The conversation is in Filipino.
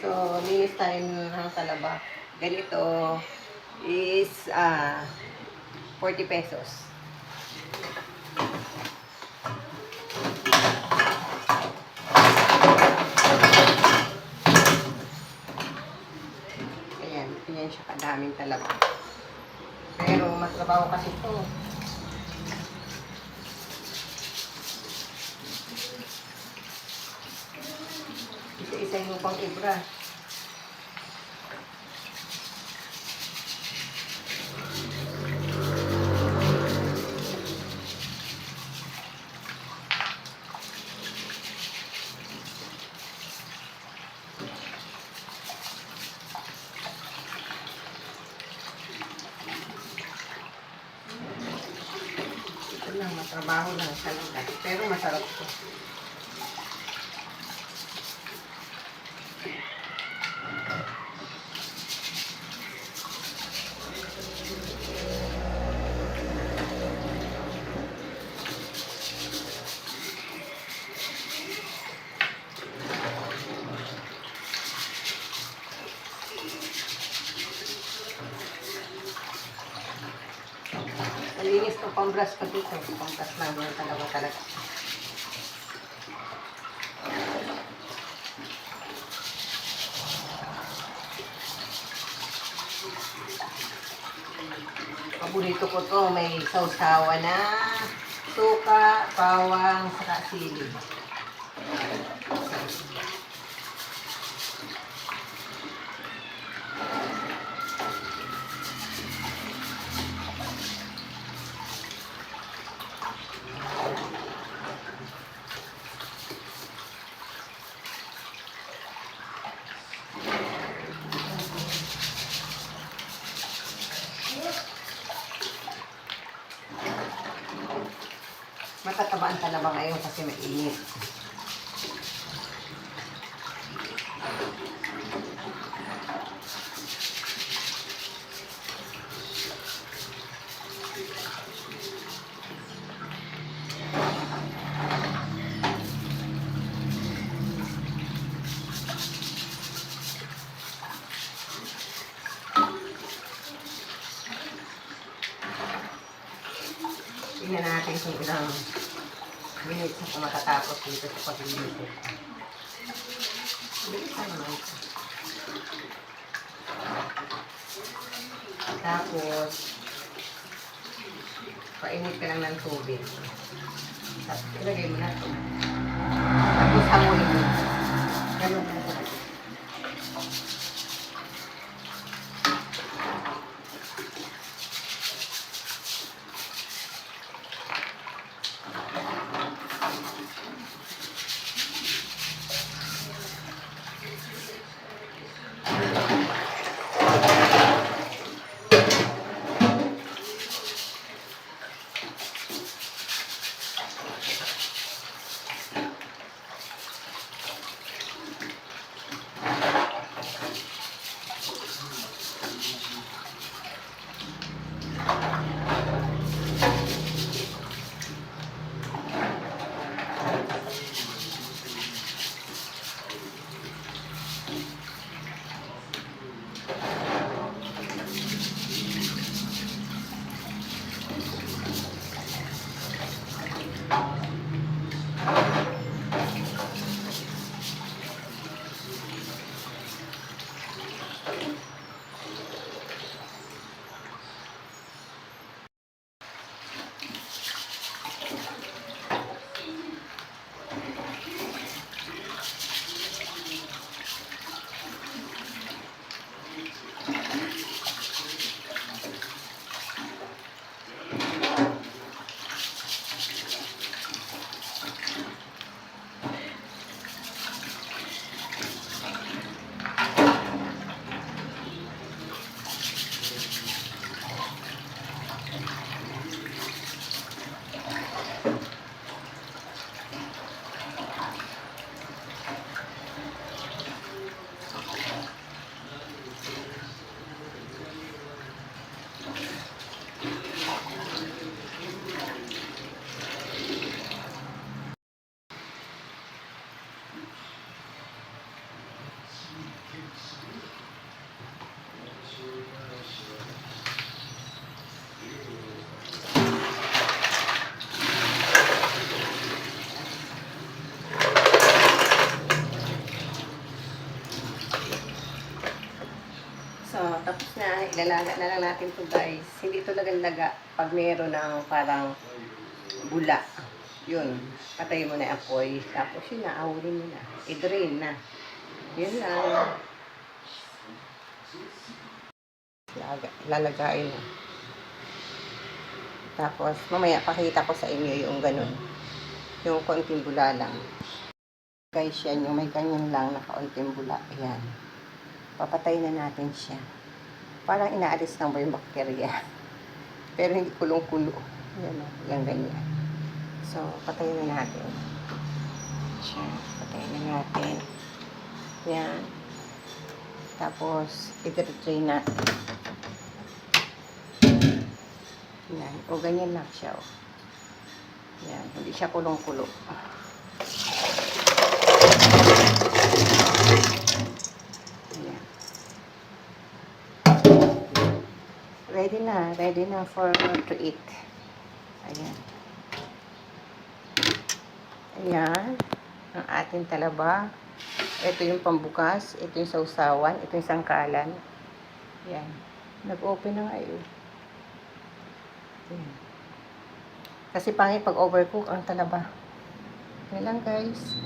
So, linis tayo ng talaba. Ganito is 40 pesos. Ayan, ganyan siya kadaming talaba. Pero matrabaho kasi ito. Isa-isa yung pang ibra. Ito lang, matrabaho lang talaga. Pero masarap ito. Malinis ko pang-brush ko dito. Pang-brush lang yan talaga. Paborito ko to. May sausawa na suka, bawang, saka sili. Matatabaan talaba ngayon kasi mainit. Tingnan natin kung ilang minutes na matatapos dito sa paglilinis. Bilisan naman ito. Tapos, painit ka lang ng tubig. Tapos, ilagay mo na ito. Tapos, hanguin mo. Ganun na ito. ilalaga na lang natin to guys. Hindi ito laga pag meron ng parang bula. Yun, patay mo na yung apoy. Tapos yun na, ahulin mo na. I-drain na. Yun lang. Lalagayin mo. Tapos, mamaya pakita ko sa inyo yung ganun. Yung konting bula lang. Guys, yan yung may ganyan lang na kaunting bula. Ayan. Papatay na natin siya. Parang inaalis lang ba yung bakterya. Pero hindi kulong-kulo. Ayan o, yung ganyan. So, patayin na natin. Siya, patayin na natin. Yan. Tapos, i-drain natin. Yan. O, ganyan lang siya. O. Yan. Hindi siya kulong-kulo. Yan. Ready na for to eat. Ayan. Ayan. Ang ating talaba. Ito yung pambukas. Ito yung sausawan. Ito yung sangkalan. Ayan. Nag-open na nga yun. Ayan. Kasi pangit pag overcook ang talaba. Yan lang guys.